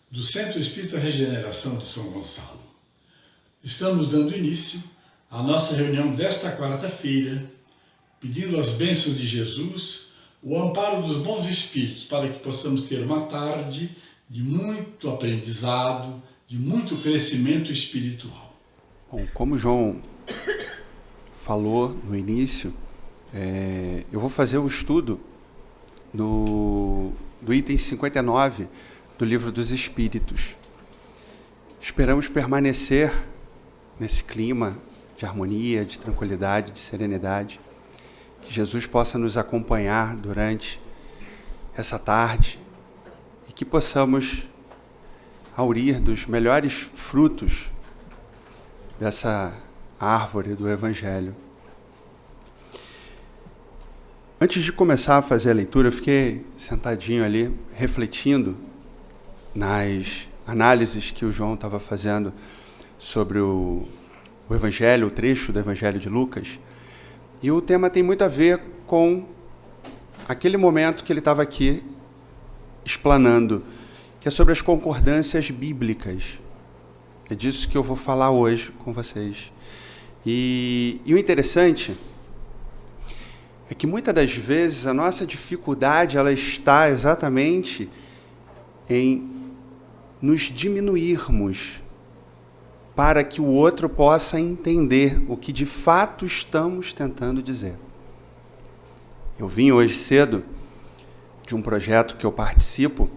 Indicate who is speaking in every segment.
Speaker 1: do Centro Espírita Regeneração de São Gonçalo. Estamos dando início à nossa reunião desta quarta-feira, pedindo as bênçãos de Jesus, o amparo dos bons espíritos, para que possamos ter uma tarde de muito aprendizado, de muito crescimento espiritual.
Speaker 2: Bom, como o João falou no início, eu vou fazer o estudo do item 59 do Livro dos Espíritos. Esperamos permanecer nesse clima de harmonia, de tranquilidade, de serenidade, que Jesus possa nos acompanhar durante essa tarde e que possamos aurir dos melhores frutos dessa árvore do Evangelho. Antes de começar a fazer a leitura, eu fiquei sentadinho ali, refletindo nas análises que o João estava fazendo sobre o Evangelho, o trecho do Evangelho de Lucas. E o tema tem muito a ver com aquele momento que ele estava aqui explanando, que é sobre as concordâncias bíblicas. É disso que eu vou falar hoje com vocês. E o interessante é que muitas das vezes a nossa dificuldade ela está exatamente em nos diminuirmos para que o outro possa entender o que de fato estamos tentando dizer. Eu vim hoje cedo de um projeto que eu participo.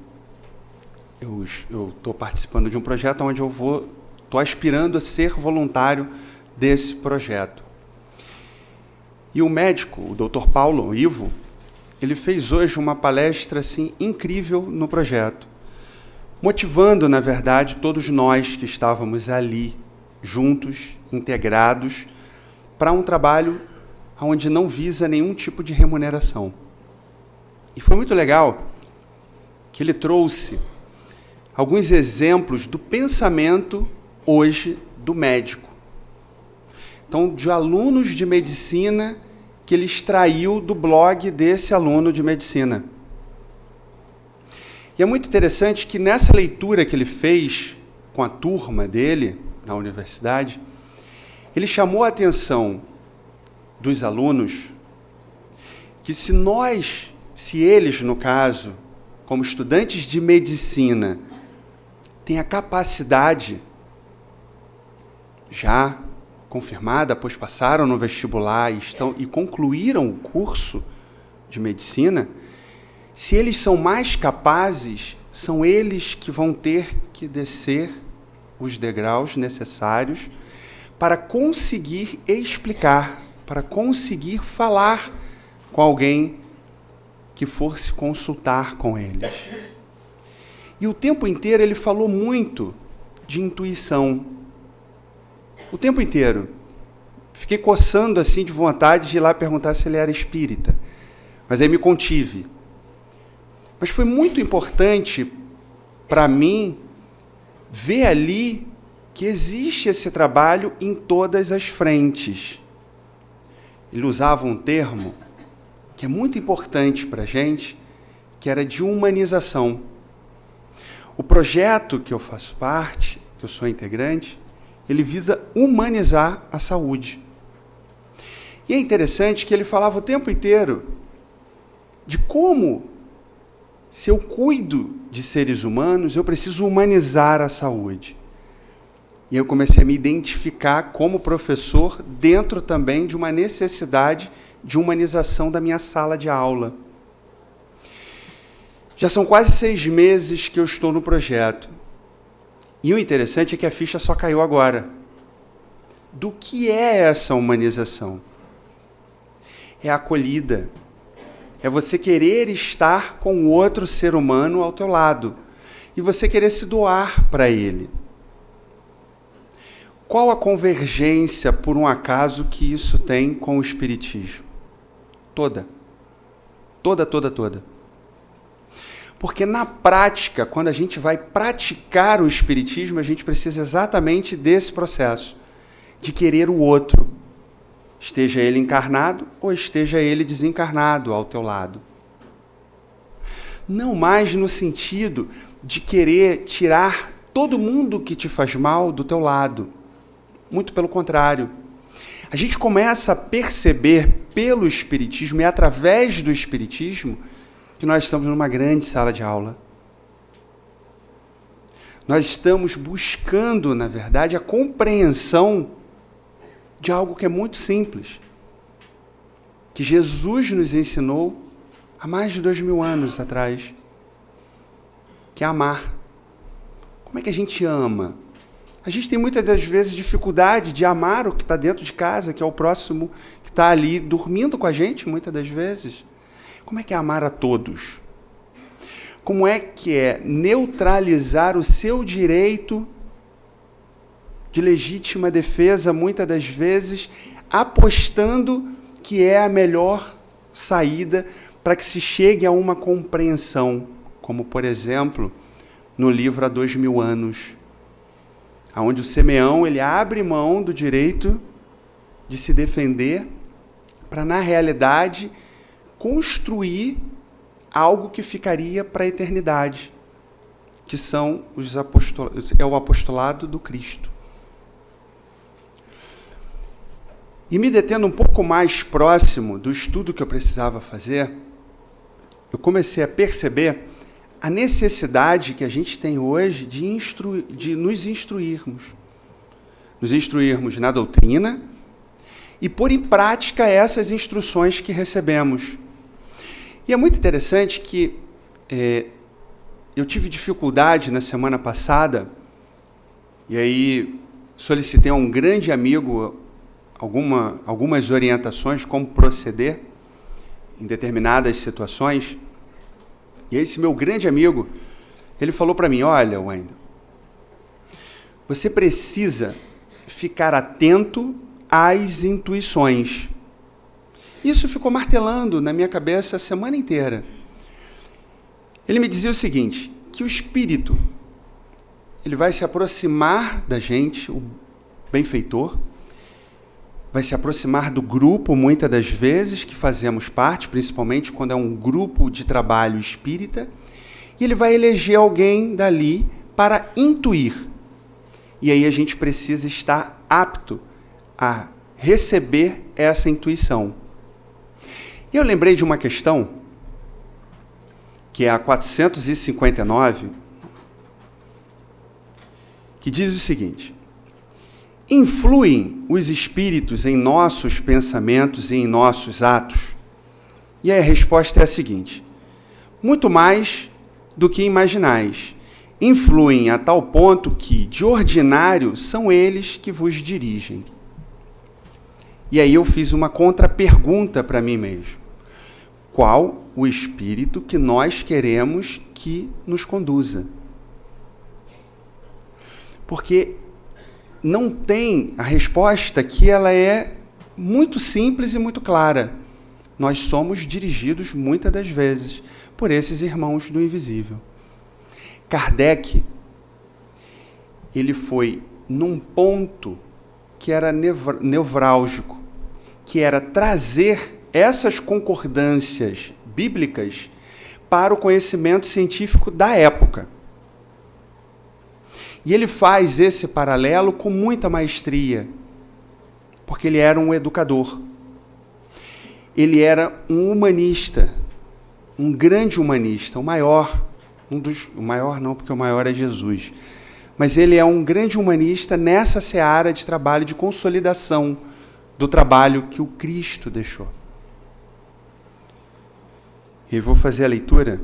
Speaker 2: Eu estou participando de um projeto onde eu estou aspirando a ser voluntário desse projeto. E o médico, o Dr. Paulo Ivo, ele fez hoje uma palestra assim, incrível no projeto, motivando, na verdade, todos nós que estávamos ali, juntos, integrados, para um trabalho onde não visa nenhum tipo de remuneração. E foi muito legal que ele trouxe alguns exemplos do pensamento hoje do médico. Então, de alunos de medicina que ele extraiu do blog desse aluno de medicina. E é muito interessante que nessa leitura que ele fez com a turma dele na universidade, ele chamou a atenção dos alunos que se eles, no caso, como estudantes de medicina, têm a capacidade já confirmada, pois passaram no vestibular e concluíram o curso de medicina, se eles são mais capazes, são eles que vão ter que descer os degraus necessários para conseguir explicar, para conseguir falar com alguém que for se consultar com eles. E o tempo inteiro ele falou muito de intuição. O tempo inteiro. Fiquei coçando assim de vontade de ir lá perguntar se ele era espírita. Mas aí me contive. Mas foi muito importante para mim ver ali que existe esse trabalho em todas as frentes. Ele usava um termo que é muito importante para a gente, que era de humanização. O projeto que eu faço parte, que eu sou integrante, ele visa humanizar a saúde. E é interessante que ele falava o tempo inteiro de como, se eu cuido de seres humanos, eu preciso humanizar a saúde. E eu comecei a me identificar como professor dentro também de uma necessidade de humanização da minha sala de aula. Já são quase 6 meses que eu estou no projeto. E o interessante é que a ficha só caiu agora. Do que é essa humanização? É a acolhida. É você querer estar com outro ser humano ao teu lado. E você querer se doar para ele. Qual a convergência, por um acaso, que isso tem com o Espiritismo? Toda. Toda. Porque na prática, quando a gente vai praticar o Espiritismo, a gente precisa exatamente desse processo, de querer o outro, esteja ele encarnado ou esteja ele desencarnado ao teu lado. Não mais no sentido de querer tirar todo mundo que te faz mal do teu lado. Muito pelo contrário. A gente começa a perceber pelo Espiritismo e através do Espiritismo que nós estamos numa grande sala de aula. Nós estamos buscando, na verdade, a compreensão de algo que é muito simples, que Jesus nos ensinou há mais de 2000 anos atrás, que é amar. Como é que a gente ama? A gente tem muitas das vezes dificuldade de amar o que está dentro de casa, que é o próximo, que está ali dormindo com a gente, muitas das vezes. Como é que é amar a todos? Como é que é neutralizar o seu direito de legítima defesa, muitas das vezes, apostando que é a melhor saída para que se chegue a uma compreensão, como, por exemplo, no livro Há 2000 anos, onde o Simeão ele abre mão do direito de se defender para, na realidade, construir algo que ficaria para a eternidade, que são é o apostolado do Cristo. E me detendo um pouco mais próximo do estudo que eu precisava fazer, eu comecei a perceber a necessidade que a gente tem hoje de nos instruirmos na doutrina e pôr em prática essas instruções que recebemos. E é muito interessante que eu tive dificuldade na semana passada, e aí solicitei a um grande amigo algumas orientações como proceder em determinadas situações. E esse meu grande amigo, ele falou para mim: olha, Wendel, você precisa ficar atento às intuições. Isso ficou martelando na minha cabeça a semana inteira. Ele me dizia o seguinte, que o espírito, ele vai se aproximar da gente, o benfeitor, vai se aproximar do grupo, muitas das vezes, que fazemos parte, principalmente quando é um grupo de trabalho espírita, e ele vai eleger alguém dali para intuir. E aí a gente precisa estar apto a receber essa intuição. E eu lembrei de uma questão, que é a 459, que diz o seguinte: influem os espíritos em nossos pensamentos e em nossos atos? E aí a resposta é a seguinte: muito mais do que imaginais. Influem a tal ponto que, de ordinário, são eles que vos dirigem. E aí eu fiz uma contrapergunta para mim mesmo. Qual o espírito que nós queremos que nos conduza? Porque não tem a resposta, que ela é muito simples e muito clara. Nós somos dirigidos muitas das vezes por esses irmãos do invisível. Kardec, ele foi num ponto que era nevrálgico, que era trazer essas concordâncias bíblicas para o conhecimento científico da época. E ele faz esse paralelo com muita maestria, porque ele era um educador. Ele era um humanista, um grande humanista, o maior. O maior não, porque o maior é Jesus. Mas ele é um grande humanista nessa seara de trabalho, de consolidação do trabalho que o Cristo deixou. E vou fazer a leitura.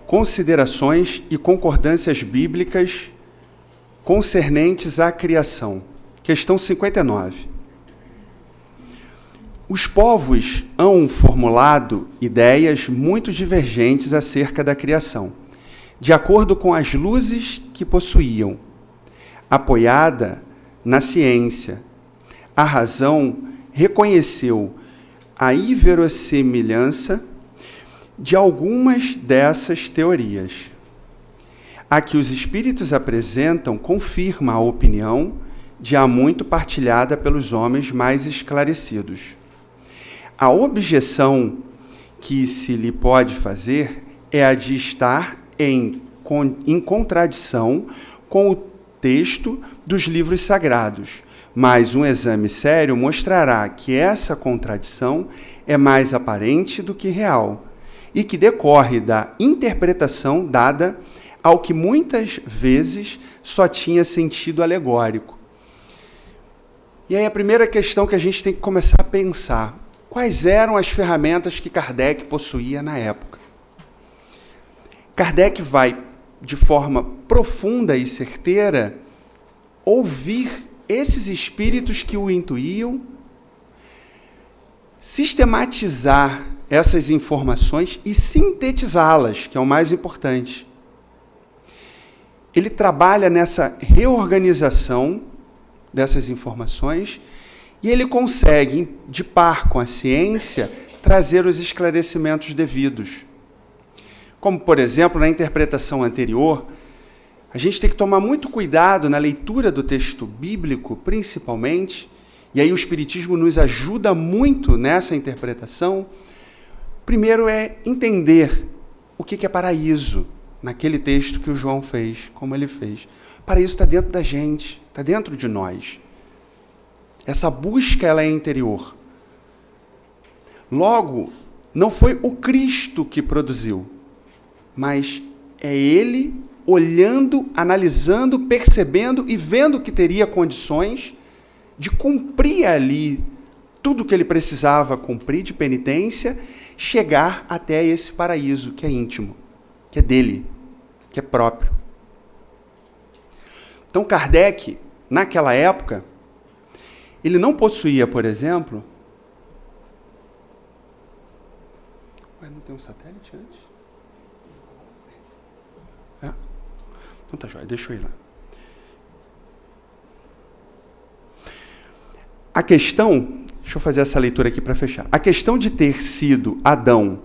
Speaker 2: Considerações e concordâncias bíblicas concernentes à criação. Questão 59. Os povos hão formulado ideias muito divergentes acerca da criação, de acordo com as luzes que possuíam. Apoiada na ciência, a razão reconheceu a inverossimilhança de algumas dessas teorias. A que os espíritos apresentam confirma a opinião de há muito partilhada pelos homens mais esclarecidos. A objeção que se lhe pode fazer é a de estar em contradição com o texto dos livros sagrados, mas um exame sério mostrará que essa contradição é mais aparente do que real e que decorre da interpretação dada ao que muitas vezes só tinha sentido alegórico. E aí a primeira questão que a gente tem que começar a pensar: quais eram as ferramentas que Kardec possuía na época? Kardec vai, de forma profunda e certeira, ouvir esses espíritos que o intuíam, sistematizar essas informações e sintetizá-las, que é o mais importante. Ele trabalha nessa reorganização dessas informações e ele consegue, de par com a ciência, trazer os esclarecimentos devidos. Como, por exemplo, na interpretação anterior, a gente tem que tomar muito cuidado na leitura do texto bíblico, principalmente, e aí o Espiritismo nos ajuda muito nessa interpretação. Primeiro é entender o que é paraíso, naquele texto que o João fez, como ele fez. Paraíso está dentro da gente, está dentro de nós. Essa busca, ela é interior. Logo, não foi o Cristo que produziu, mas é ele olhando, analisando, percebendo e vendo que teria condições de cumprir ali tudo o que ele precisava cumprir de penitência, chegar até esse paraíso que é íntimo, que é dele, que é próprio. Então, Kardec, naquela época, ele não possuía, por exemplo... Ué, não tem um satélite antes? É? Então tá jóia, deixa eu ir lá. A questão... Deixa eu fazer essa leitura aqui para fechar. A questão de ter sido Adão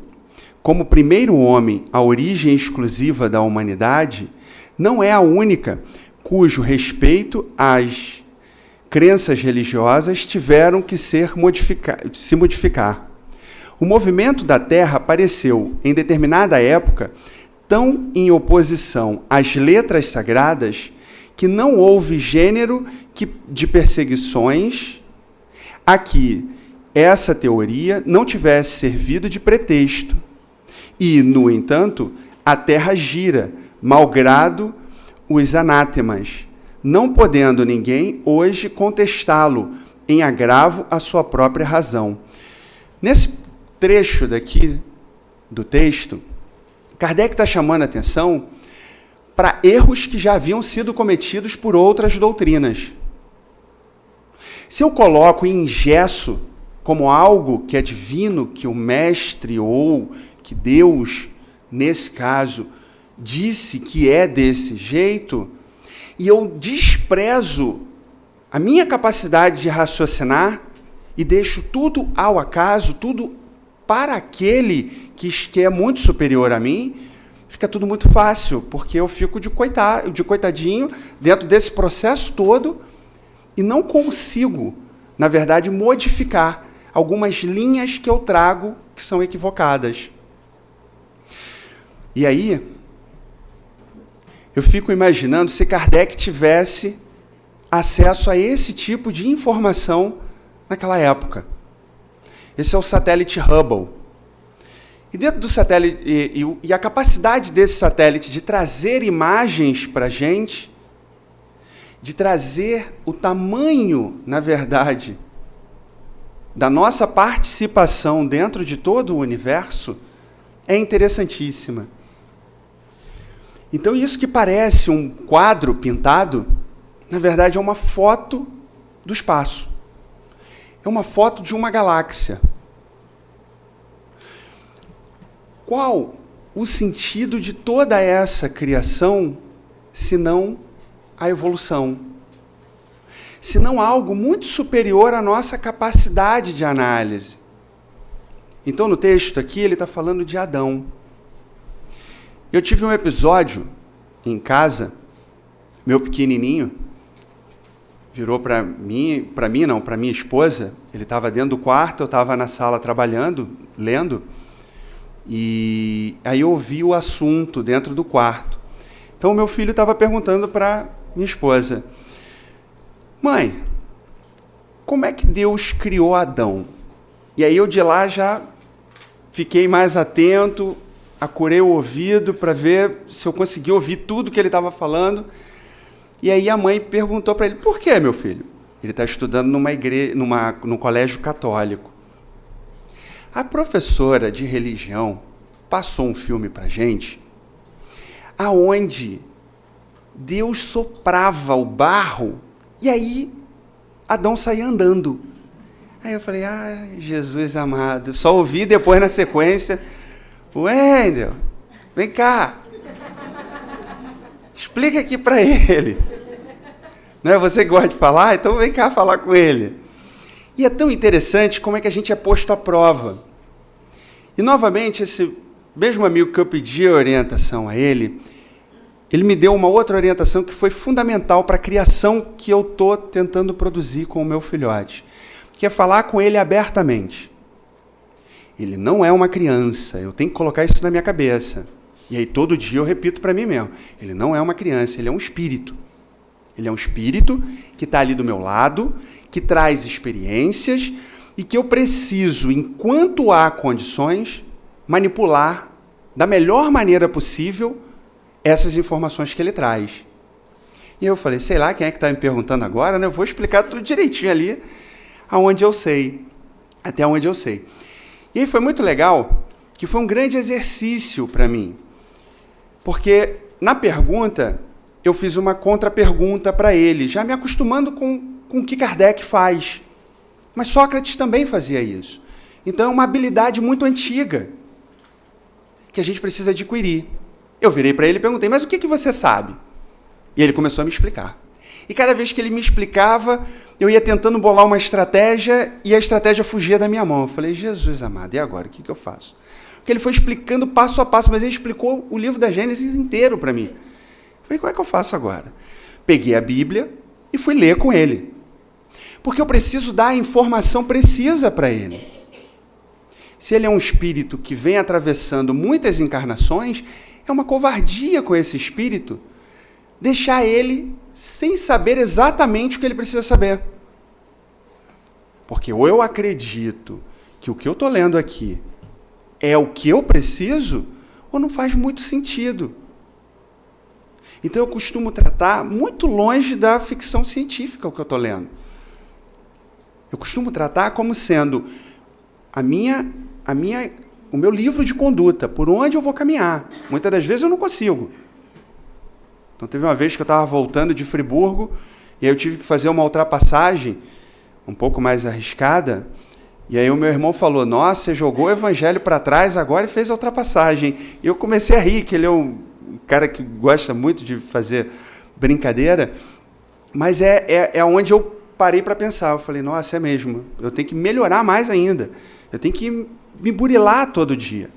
Speaker 2: como primeiro homem, a origem exclusiva da humanidade, não é a única cujo respeito às crenças religiosas tiveram que se modificar. O movimento da Terra apareceu, em determinada época, tão em oposição às letras sagradas que não houve gênero de perseguições a que essa teoria não tivesse servido de pretexto. E, no entanto, a Terra gira, malgrado os anátemas, não podendo ninguém hoje contestá-lo em agravo à sua própria razão. Nesse trecho daqui do texto, Kardec está chamando a atenção para erros que já haviam sido cometidos por outras doutrinas. Se eu coloco e engesso como algo que é divino, que o mestre ou que Deus, nesse caso, disse que é desse jeito, e eu desprezo a minha capacidade de raciocinar e deixo tudo ao acaso, tudo para aquele que é muito superior a mim, fica tudo muito fácil, porque eu fico de coitadinho dentro desse processo todo e não consigo, na verdade, modificar algumas linhas que eu trago que são equivocadas. E aí, eu fico imaginando se Kardec tivesse acesso a esse tipo de informação naquela época. Esse é o satélite Hubble. E dentro do satélite, e a capacidade desse satélite de trazer imagens para a gente, de trazer o tamanho, na verdade, da nossa participação dentro de todo o universo, é interessantíssima. Então, isso que parece um quadro pintado, na verdade, é uma foto do espaço. É uma foto de uma galáxia. Qual o sentido de toda essa criação, senão a evolução? Senão algo muito superior à nossa capacidade de análise. Então, no texto aqui, ele está falando de Adão. Eu tive um episódio em casa, meu pequenininho, virou para minha esposa. Ele estava dentro do quarto, eu estava na sala trabalhando, lendo, e aí eu ouvi o assunto dentro do quarto. Então, o meu filho estava perguntando para minha esposa: mãe, como é que Deus criou Adão? E aí eu de lá já fiquei mais atento, acurei o ouvido para ver se eu conseguia ouvir tudo que ele estava falando. E aí a mãe perguntou para ele: por que, meu filho? Ele está estudando num colégio católico. A professora de religião passou um filme para a gente, aonde Deus soprava o barro e aí Adão saía andando. Aí eu falei: Jesus amado. Só ouvi depois na sequência: Wendel, vem cá. Explica aqui para ele. Não é você que gosta de falar? Então vem cá falar com ele. E é tão interessante como é que a gente é posto à prova. E novamente, esse mesmo amigo que eu pedi a orientação a ele me deu uma outra orientação que foi fundamental para a criação que eu estou tentando produzir com o meu filhote, que é falar com ele abertamente. Ele não é uma criança, eu tenho que colocar isso na minha cabeça. E aí todo dia eu repito para mim mesmo: ele não é uma criança, ele é um espírito. Ele é um espírito que está ali do meu lado, que traz experiências e que eu preciso, enquanto há condições, manipular da melhor maneira possível essas informações que ele traz. E eu falei: sei lá, quem é que está me perguntando agora, né? Eu vou explicar tudo direitinho ali, aonde eu sei, até onde eu sei. E aí foi muito legal, que foi um grande exercício para mim, porque na pergunta eu fiz uma contra-pergunta para ele, já me acostumando com o que Kardec faz. Mas Sócrates também fazia isso. Então é uma habilidade muito antiga que a gente precisa adquirir. Eu virei para ele e perguntei: mas o que você sabe? E ele começou a me explicar. E cada vez que ele me explicava, eu ia tentando bolar uma estratégia e a estratégia fugia da minha mão. Eu falei: Jesus amado, e agora? O que eu faço? Porque ele foi explicando passo a passo, mas ele explicou o livro da Gênesis inteiro para mim. Eu falei: como é que eu faço agora? Peguei a Bíblia e fui ler com ele. Porque eu preciso dar a informação precisa para ele. Se ele é um espírito que vem atravessando muitas encarnações, é uma covardia com esse espírito deixar ele sem saber exatamente o que ele precisa saber. Porque ou eu acredito que o que eu estou lendo aqui é o que eu preciso, ou não faz muito sentido. Então eu costumo tratar muito longe da ficção científica o que eu estou lendo. Eu costumo tratar como sendo o meu livro de conduta, por onde eu vou caminhar. Muitas das vezes eu não consigo. Então teve uma vez que eu estava voltando de Friburgo, e aí eu tive que fazer uma ultrapassagem um pouco mais arriscada, e aí o meu irmão falou: nossa, você jogou o evangelho para trás agora e fez a ultrapassagem. E eu comecei a rir, que ele é um cara que gosta muito de fazer brincadeira, mas é onde eu parei para pensar. Eu falei: nossa, é mesmo, eu tenho que melhorar mais ainda, eu tenho que me burilar todo dia.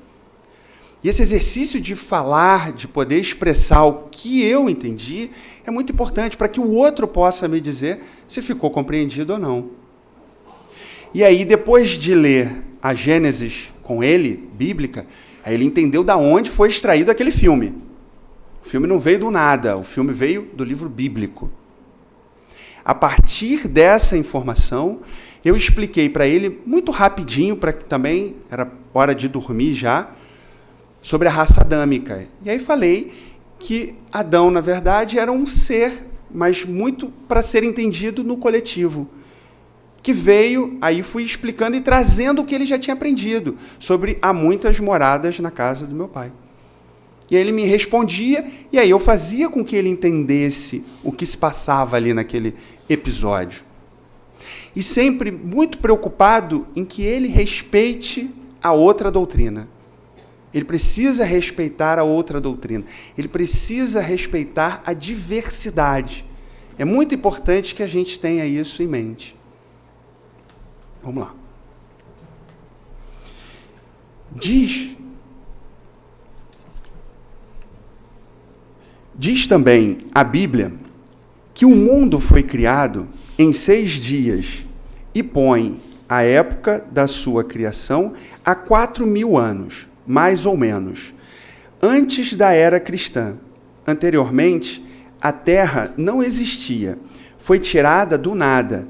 Speaker 2: E esse exercício de falar, de poder expressar o que eu entendi, é muito importante para que o outro possa me dizer se ficou compreendido ou não. E aí, depois de ler a Gênesis com ele, bíblica, aí ele entendeu de onde foi extraído aquele filme. O filme não veio do nada, o filme veio do livro bíblico. A partir dessa informação, eu expliquei para ele, muito rapidinho, para que também era hora de dormir já, sobre a raça adâmica. E aí falei que Adão, na verdade, era um ser, mas muito para ser entendido no coletivo, que veio, aí fui explicando e trazendo o que ele já tinha aprendido, sobre há muitas moradas na casa do meu pai. E aí ele me respondia, e aí eu fazia com que ele entendesse o que se passava ali naquele episódio. E sempre muito preocupado em que ele respeite a outra doutrina. Ele precisa respeitar a outra doutrina. Ele precisa respeitar a diversidade. É muito importante que a gente tenha isso em mente. Vamos lá. Diz também a Bíblia que o mundo foi criado em 6 dias e põe a época da sua criação a 4.000 anos, mais ou menos, antes da era cristã. Anteriormente, a Terra não existia, foi tirada do nada.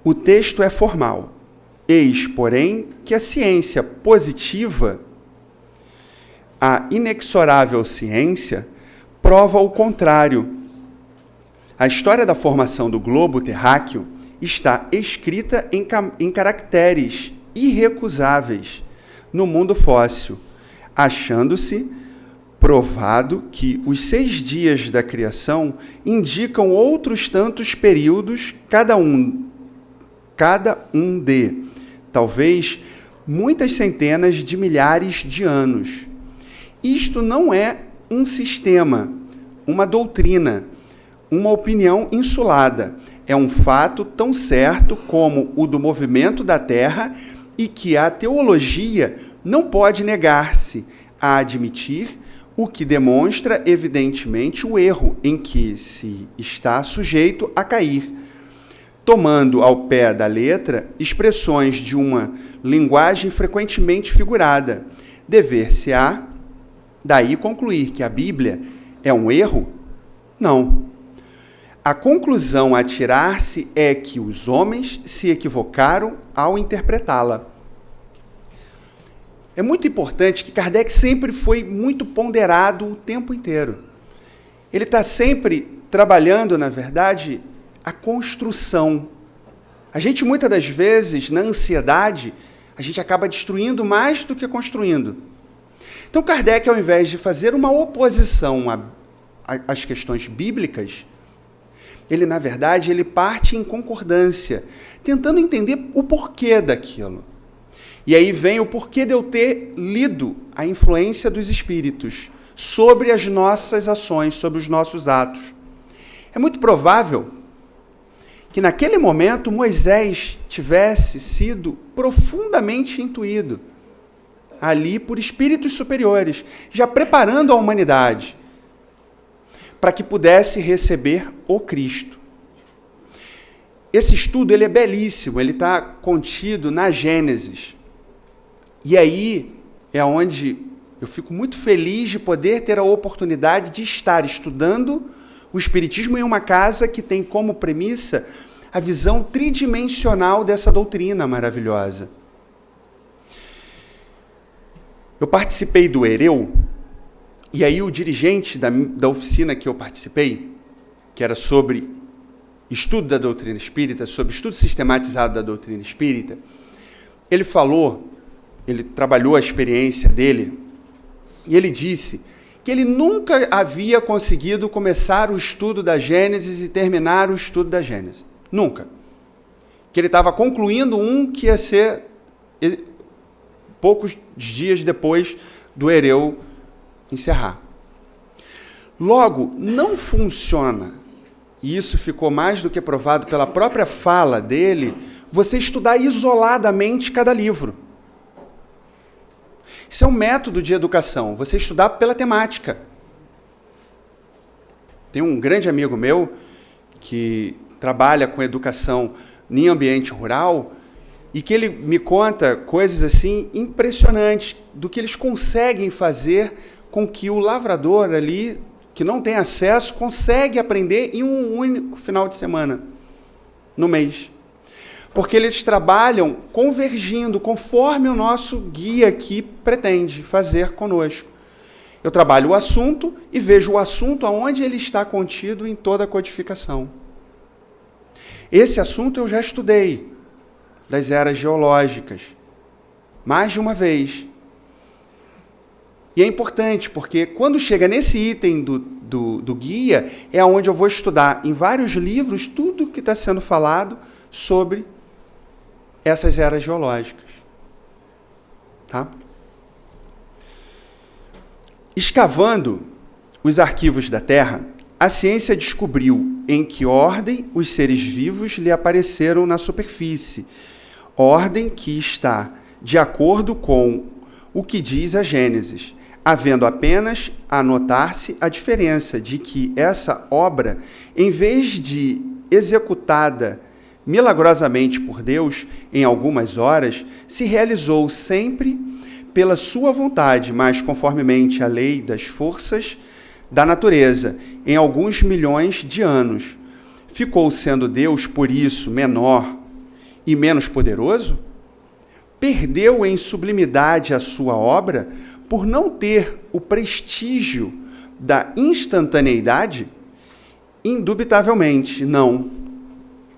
Speaker 2: O texto é formal. Eis, porém, que a ciência positiva, a inexorável ciência, prova o contrário. A história da formação do globo terráqueo está escrita em caracteres irrecusáveis no mundo fóssil, achando-se provado que os 6 dias da criação indicam outros tantos períodos, cada um de, talvez, muitas centenas de milhares de anos. Isto não é um sistema, uma doutrina, uma opinião insulada. É um fato tão certo como o do movimento da Terra e que a teologia não pode negar-se a admitir, o que demonstra, evidentemente, o erro em que se está sujeito a cair, tomando ao pé da letra expressões de uma linguagem frequentemente figurada. Dever-se-á, daí, concluir que a Bíblia é um erro? Não. A conclusão a tirar-se é que os homens se equivocaram ao interpretá-la. É muito importante que Kardec sempre foi muito ponderado o tempo inteiro. Ele está sempre trabalhando, na verdade, a construção. A gente, muitas das vezes, na ansiedade, a gente acaba destruindo mais do que construindo. Então, Kardec, ao invés de fazer uma oposição às questões bíblicas, ele, na verdade, ele parte em concordância, tentando entender o porquê daquilo. E aí vem o porquê de eu ter lido a influência dos espíritos sobre as nossas ações, sobre os nossos atos. É muito provável que naquele momento Moisés tivesse sido profundamente intuído ali por espíritos superiores, já preparando a humanidade para que pudesse receber o Cristo. Esse estudo ele é belíssimo, ele está contido na Gênesis. E aí é onde eu fico muito feliz de poder ter a oportunidade de estar estudando o Espiritismo em uma casa que tem como premissa a visão tridimensional dessa doutrina maravilhosa. Eu participei do Hereu, e aí o dirigente da oficina que eu participei, que era sobre estudo da doutrina espírita, sobre estudo sistematizado da doutrina espírita, ele falou, ele trabalhou a experiência dele, e ele disse que ele nunca havia conseguido começar o estudo da Gênesis e terminar o estudo da Gênesis. Nunca. Que ele estava concluindo um que ia ser poucos dias depois do Hereu encerrar. Logo, não funciona, e isso ficou mais do que provado pela própria fala dele, você estudar isoladamente cada livro. Isso é um método de educação, você estudar pela temática. Tem um grande amigo meu que trabalha com educação em ambiente rural e que ele me conta coisas assim impressionantes do que eles conseguem fazer com que o lavrador ali, que não tem acesso, consegue aprender em um único final de semana, no mês. Porque eles trabalham convergindo, conforme o nosso guia aqui pretende fazer conosco. Eu trabalho o assunto e vejo o assunto aonde ele está contido em toda a codificação. Esse assunto eu já estudei, das eras geológicas, mais de uma vez. E é importante, porque quando chega nesse item do guia, é onde eu vou estudar em vários livros tudo que está sendo falado sobre essas eras geológicas. Tá? Escavando os arquivos da Terra, a ciência descobriu em que ordem os seres vivos lhe apareceram na superfície, ordem que está de acordo com o que diz a Gênesis, havendo apenas a notar-se a diferença de que essa obra, em vez de executada milagrosamente por Deus, em algumas horas, se realizou sempre pela sua vontade, mas conformemente à lei das forças da natureza, em alguns milhões de anos. Ficou sendo Deus, por isso, menor e menos poderoso? Perdeu em sublimidade a sua obra por não ter o prestígio da instantaneidade? Indubitavelmente, não.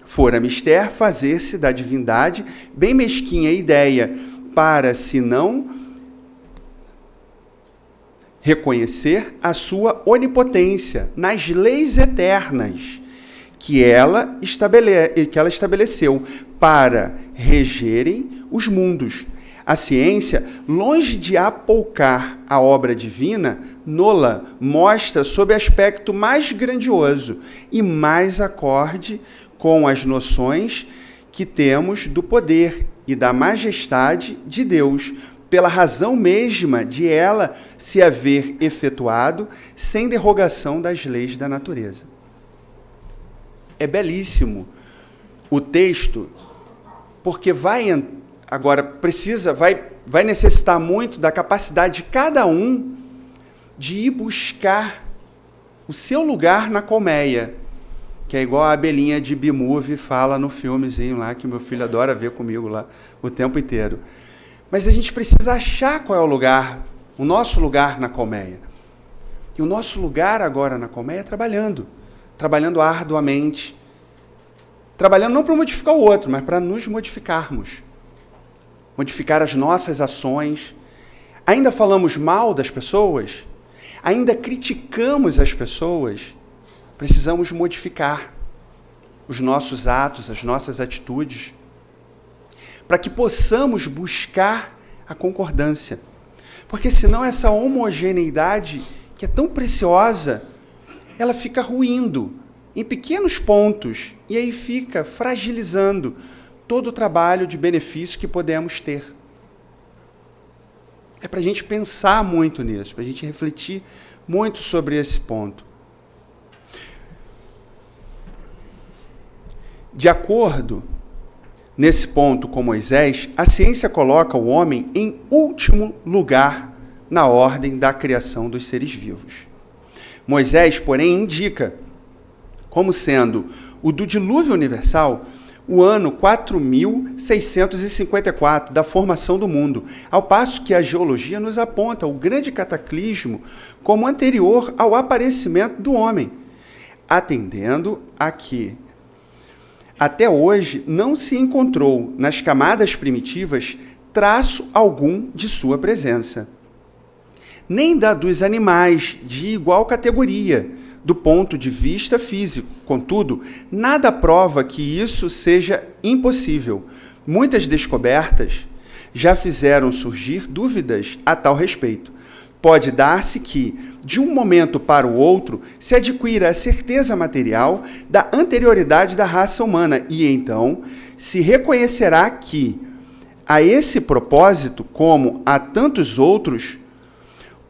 Speaker 2: Fora mister fazer-se da divindade bem mesquinha ideia, para se não reconhecer a sua onipotência nas leis eternas que ela estabeleceu para regerem os mundos. A ciência, longe de apoucar a obra divina, nola mostra sob aspecto mais grandioso e mais acorde com as noções que temos do poder e da majestade de Deus, pela razão mesma de ela se haver efetuado sem derrogação das leis da natureza. É belíssimo o texto, porque vai necessitar muito da capacidade de cada um de ir buscar o seu lugar na colmeia, que é igual a abelhinha de B-Movie fala no filmezinho lá, que meu filho adora ver comigo lá o tempo inteiro. Mas a gente precisa achar qual é o lugar, o nosso lugar na colmeia. E o nosso lugar agora na colmeia é trabalhando arduamente, trabalhando não para modificar o outro, mas para nos modificarmos, modificar as nossas ações. Ainda falamos mal das pessoas? Ainda criticamos as pessoas? Precisamos modificar os nossos atos, as nossas atitudes, para que possamos buscar a concordância. Porque senão essa homogeneidade, que é tão preciosa, ela fica ruindo em pequenos pontos e aí fica fragilizando todo o trabalho de benefício que podemos ter. É para a gente pensar muito nisso, para a gente refletir muito sobre esse ponto. De acordo nesse ponto com Moisés, a ciência coloca o homem em último lugar na ordem da criação dos seres vivos. Moisés, porém, indica como sendo o do dilúvio universal o ano 4654 da formação do mundo, ao passo que a geologia nos aponta o grande cataclismo como anterior ao aparecimento do homem, atendendo a que até hoje não se encontrou nas camadas primitivas traço algum de sua presença, nem da dos animais de igual categoria do ponto de vista físico. Contudo, nada prova que isso seja impossível. Muitas descobertas já fizeram surgir dúvidas a tal respeito. Pode dar-se que, de um momento para o outro, se adquira a certeza material da anterioridade da raça humana e, então, se reconhecerá que, a esse propósito, como a tantos outros,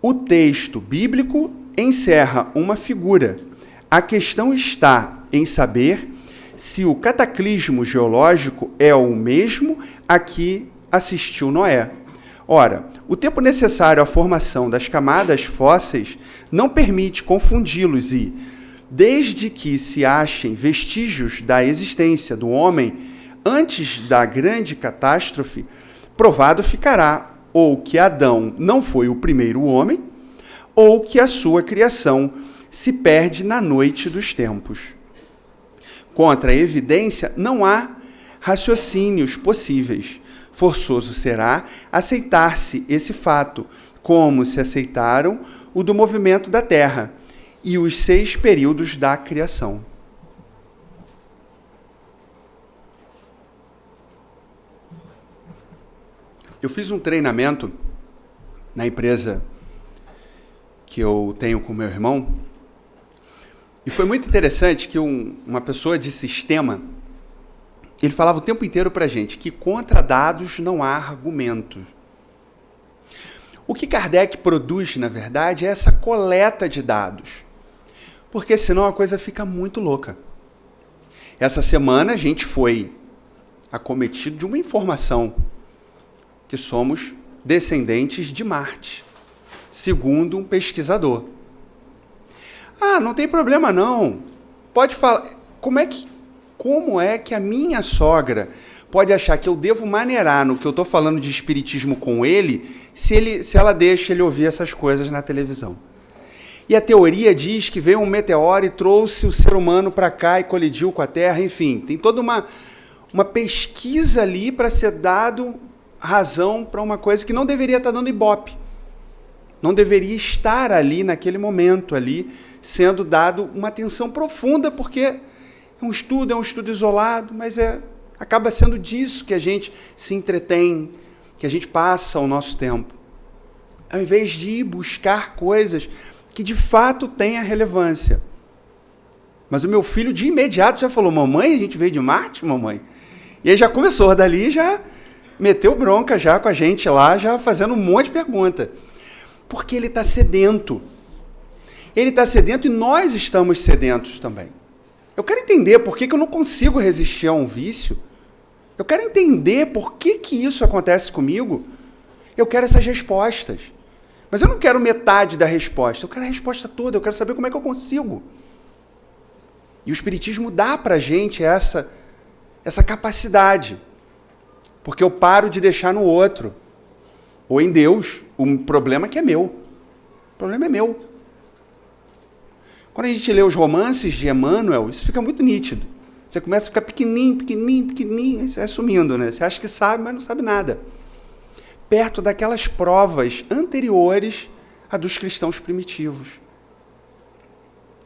Speaker 2: o texto bíblico encerra uma figura. A questão está em saber se o cataclismo geológico é o mesmo a que assistiu Noé. Ora, o tempo necessário à formação das camadas fósseis não permite confundi-los e, desde que se achem vestígios da existência do homem antes da grande catástrofe, provado ficará ou que Adão não foi o primeiro homem, ou que a sua criação se perde na noite dos tempos. Contra a evidência, não há raciocínios possíveis. Forçoso será aceitar-se esse fato, como se aceitaram o do movimento da Terra e os 6 períodos da criação. Eu fiz um treinamento na empresa que eu tenho com meu irmão, e foi muito interessante que uma pessoa de sistema, ele falava o tempo inteiro para a gente que contra dados não há argumento. O que Kardec produz, na verdade, é essa coleta de dados, porque senão a coisa fica muito louca. Essa semana a gente foi acometido de uma informação que somos descendentes de Marte, segundo um pesquisador. Ah, não tem problema não. Pode falar. Como é que a minha sogra pode achar que eu devo maneirar no que eu estou falando de espiritismo com ele, se ela deixa ele ouvir essas coisas na televisão? E a teoria diz que veio um meteoro e trouxe o ser humano para cá e colidiu com a Terra, enfim, tem toda uma pesquisa ali para ser dado razão para uma coisa que não deveria estar dando ibope. Não deveria estar ali naquele momento, ali, sendo dado uma atenção profunda, porque é um estudo isolado, mas acaba sendo disso que a gente se entretém, que a gente passa o nosso tempo. Ao invés de ir buscar coisas que de fato tenha relevância. Mas o meu filho de imediato já falou, mamãe, a gente veio de Marte, mamãe? E aí já começou dali, já meteu bronca já com a gente lá, já fazendo um monte de pergunta. Porque ele está sedento. Ele está sedento e nós estamos sedentos também. Eu quero entender por que eu não consigo resistir a um vício. Eu quero entender por que isso acontece comigo. Eu quero essas respostas. Mas eu não quero metade da resposta. Eu quero a resposta toda. Eu quero saber como é que eu consigo. E o Espiritismo dá para a gente essa capacidade. Porque eu paro de deixar no outro. Ou em Deus. O problema que é meu. O problema é meu. Quando a gente lê os romances de Emmanuel, isso fica muito nítido. Você começa a ficar pequenininho, e você vai sumindo, né? Você acha que sabe, mas não sabe nada. Perto daquelas provas anteriores a dos cristãos primitivos.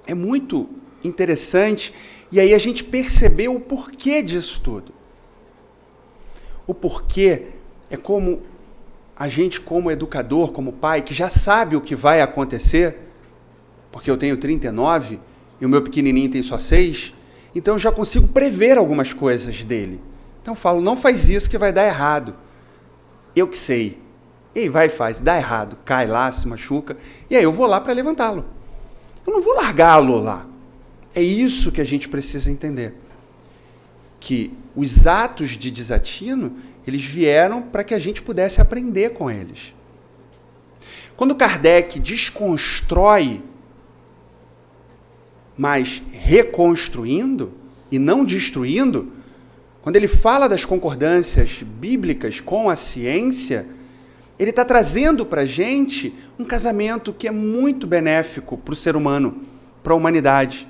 Speaker 2: É muito interessante, e aí a gente percebeu o porquê disso tudo. O porquê é como a gente, como educador, como pai, que já sabe o que vai acontecer, porque eu tenho 39 e o meu pequenininho tem só 6, então eu já consigo prever algumas coisas dele. Então eu falo, não faz isso que vai dar errado. Eu que sei. E aí vai e faz, dá errado, cai lá, se machuca, e aí eu vou lá para levantá-lo. Eu não vou largá-lo lá. É isso que a gente precisa entender. Que os atos de desatino, eles vieram para que a gente pudesse aprender com eles. Quando Kardec desconstrói, mas reconstruindo e não destruindo, quando ele fala das concordâncias bíblicas com a ciência, ele está trazendo para a gente um casamento que é muito benéfico para o ser humano, para a humanidade.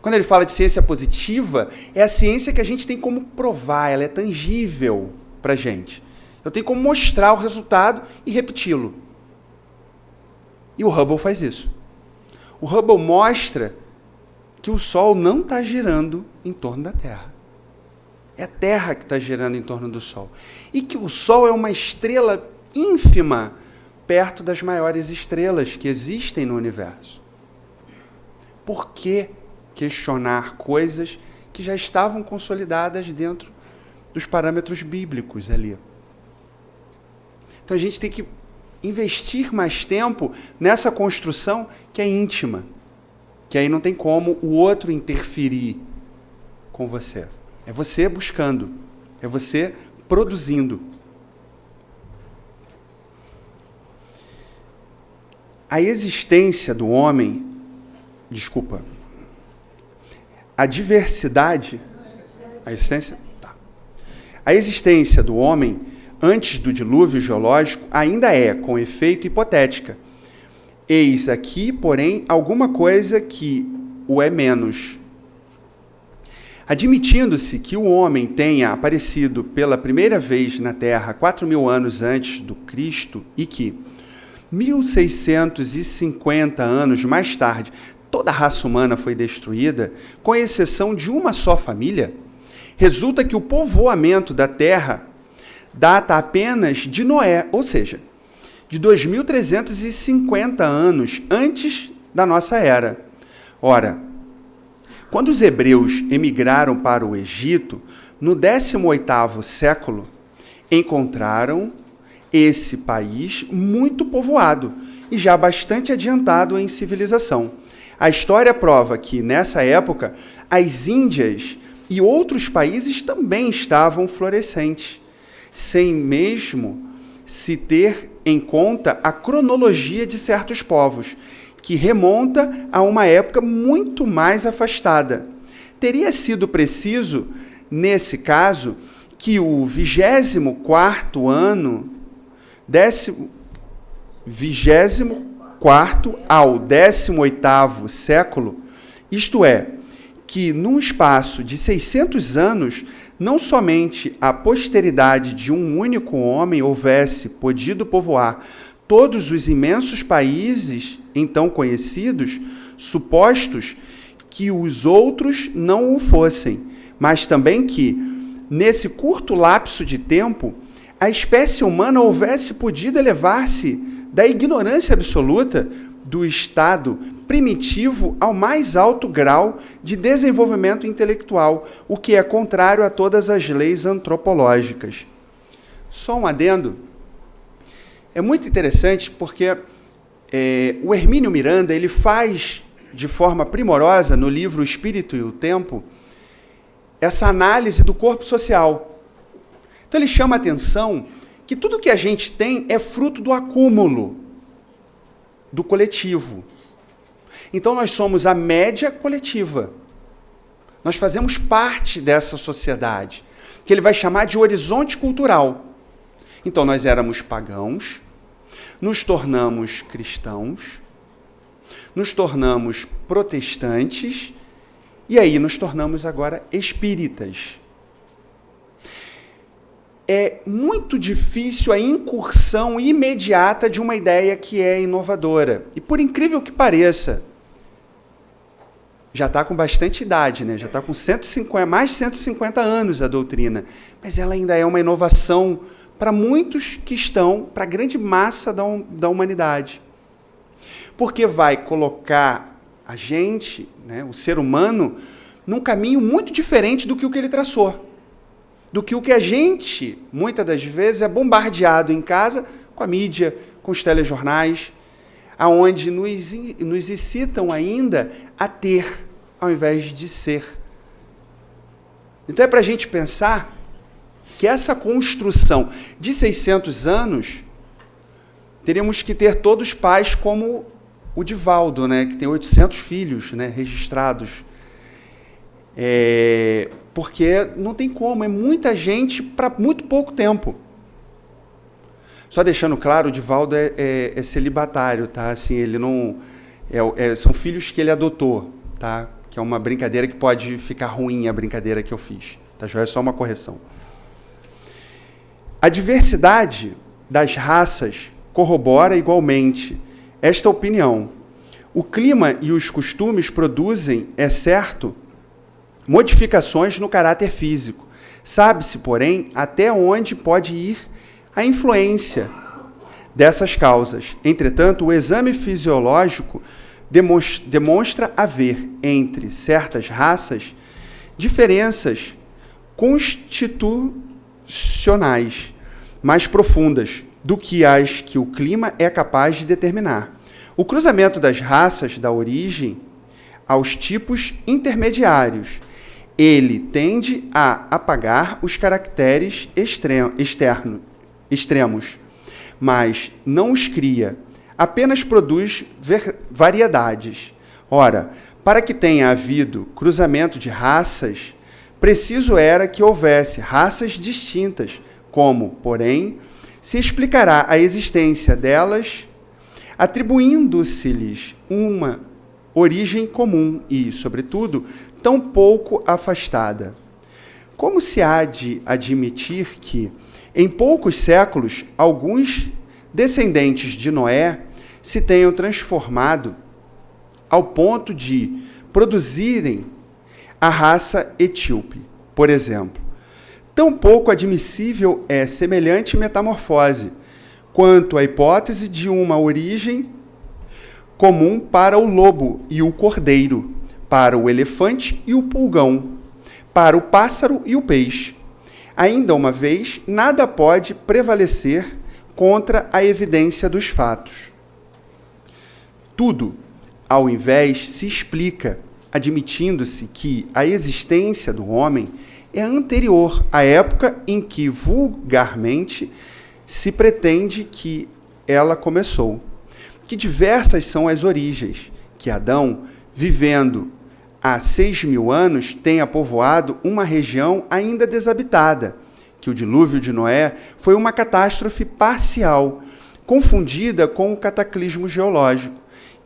Speaker 2: Quando ele fala de ciência positiva, é a ciência que a gente tem como provar, ela é tangível para a gente. Eu tenho como mostrar o resultado e repeti-lo. E o Hubble faz isso. O Hubble mostra que o Sol não está girando em torno da Terra. É a Terra que está girando em torno do Sol. E que o Sol é uma estrela ínfima perto das maiores estrelas que existem no universo. Por que questionar coisas que já estavam consolidadas dentro dos parâmetros bíblicos ali? Então a gente tem que investir mais tempo nessa construção que é íntima, que aí não tem como o outro interferir com você. É você buscando, é você produzindo. A existência do homem, a diversidade, a existência do homem antes do dilúvio geológico ainda é, com efeito, hipotética. Eis aqui, porém, alguma coisa que o é menos. Admitindo-se que o homem tenha aparecido pela primeira vez na Terra 4.000 anos antes do Cristo e que 1.650 anos mais tarde toda a raça humana foi destruída, com exceção de uma só família, resulta que o povoamento da Terra data apenas de Noé, ou seja, de 2.350 anos antes da nossa era. Ora, quando os hebreus emigraram para o Egito, no 18º século, encontraram esse país muito povoado e já bastante adiantado em civilização. A história prova que, nessa época, as Índias e outros países também estavam florescentes, sem mesmo se ter em conta a cronologia de certos povos, que remonta a uma época muito mais afastada. Teria sido preciso, nesse caso, que o 24º ano, 24º ao 18º século, isto é, que num espaço de 600 anos, não somente a posteridade de um único homem houvesse podido povoar todos os imensos países então conhecidos, supostos que os outros não o fossem, mas também que, nesse curto lapso de tempo, a espécie humana houvesse podido elevar-se da ignorância absoluta do estado primitivo ao mais alto grau de desenvolvimento intelectual, o que é contrário a todas as leis antropológicas. Só um adendo. É muito interessante porque o Hermínio Miranda ele faz de forma primorosa, no livro O Espírito e o Tempo, essa análise do corpo social. Então ele chama a atenção que tudo que a gente tem é fruto do acúmulo, do coletivo. Então nós somos a média coletiva. Nós fazemos parte dessa sociedade, que ele vai chamar de horizonte cultural. Então nós éramos pagãos, nos tornamos cristãos, nos tornamos protestantes e aí nos tornamos agora espíritas. É muito difícil a incursão imediata de uma ideia que é inovadora. E por incrível que pareça, já está com bastante idade, né? Já está com mais de 150 anos a doutrina, mas ela ainda é uma inovação para muitos que estão, para a grande massa da humanidade. Porque vai colocar a gente, né, o ser humano, num caminho muito diferente do que o que ele traçou. Do que o que a gente, muitas das vezes, é bombardeado em casa com a mídia, com os telejornais, aonde nos incitam ainda a ter, ao invés de ser. Então é para a gente pensar que essa construção de 600 anos, teríamos que ter todos pais como o Divaldo, né, que tem 800 filhos, né, registrados. Porque não tem como, é muita gente para muito pouco tempo. Só deixando claro, o Divaldo é celibatário, tá? Assim, ele não são filhos que ele adotou, tá? Que é uma brincadeira que pode ficar ruim, a brincadeira que eu fiz, tá? Já é só uma correção. A diversidade das raças corrobora igualmente esta opinião. O clima e os costumes produzem, é certo, modificações no caráter físico. Sabe-se, porém, até onde pode ir a influência dessas causas. Entretanto, o exame fisiológico demonstra haver entre certas raças diferenças constitucionais mais profundas do que as que o clima é capaz de determinar. O cruzamento das raças dá origem aos tipos intermediários. Ele tende a apagar os caracteres extremos, mas não os cria, apenas produz variedades. Ora, para que tenha havido cruzamento de raças, preciso era que houvesse raças distintas, como, porém, se explicará a existência delas atribuindo-se-lhes uma origem comum e, sobretudo, tão pouco afastada. Como se há de admitir que, em poucos séculos, alguns descendentes de Noé se tenham transformado ao ponto de produzirem a raça etíope, por exemplo? Tão pouco admissível é semelhante metamorfose, quanto a hipótese de uma origem comum para o lobo e o cordeiro, para o elefante e o pulgão, para o pássaro e o peixe. Ainda uma vez, nada pode prevalecer contra a evidência dos fatos. Tudo, ao invés, se explica, admitindo-se que a existência do homem é anterior à época em que vulgarmente se pretende que ela começou. Que diversas são as origens, que Adão, vivendo há 6.000 anos, tenha povoado uma região ainda desabitada, que o dilúvio de Noé foi uma catástrofe parcial, confundida com o cataclismo geológico,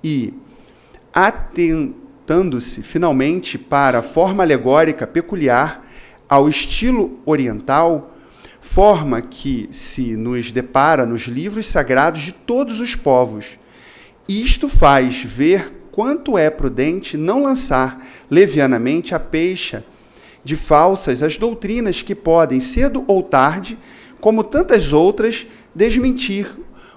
Speaker 2: e, atentando-se finalmente para a forma alegórica peculiar ao estilo oriental, forma que se nos depara nos livros sagrados de todos os povos. Isto faz ver quanto é prudente não lançar levianamente a peixa de falsas as doutrinas que podem, cedo ou tarde, como tantas outras, desmentir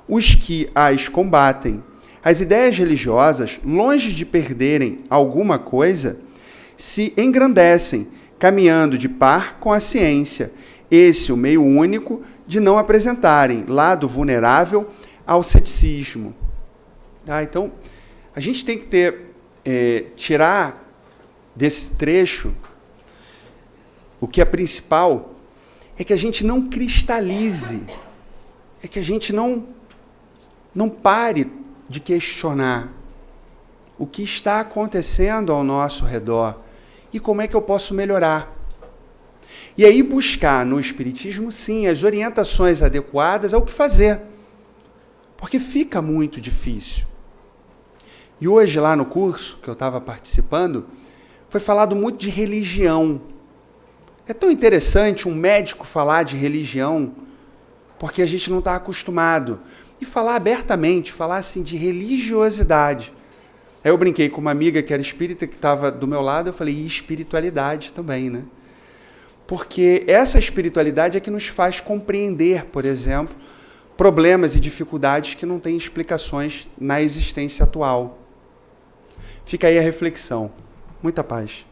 Speaker 2: os que as combatem. As ideias religiosas, longe de perderem alguma coisa, se engrandecem, caminhando de par com a ciência, esse o meio único de não apresentarem lado vulnerável ao ceticismo. Então, a gente tem que tirar desse trecho, o que é principal é que a gente não cristalize, é que a gente não pare de questionar o que está acontecendo ao nosso redor e como é que eu posso melhorar. E aí buscar no Espiritismo, sim, as orientações adequadas ao que fazer, porque fica muito difícil. E hoje, lá no curso que eu estava participando, foi falado muito de religião. É tão interessante um médico falar de religião, porque a gente não está acostumado. E falar abertamente, falar assim de religiosidade. Aí eu brinquei com uma amiga que era espírita, que estava do meu lado, eu falei, e espiritualidade também, né? Porque essa espiritualidade é que nos faz compreender, por exemplo, problemas e dificuldades que não têm explicações na existência atual. Fica aí a reflexão. Muita paz.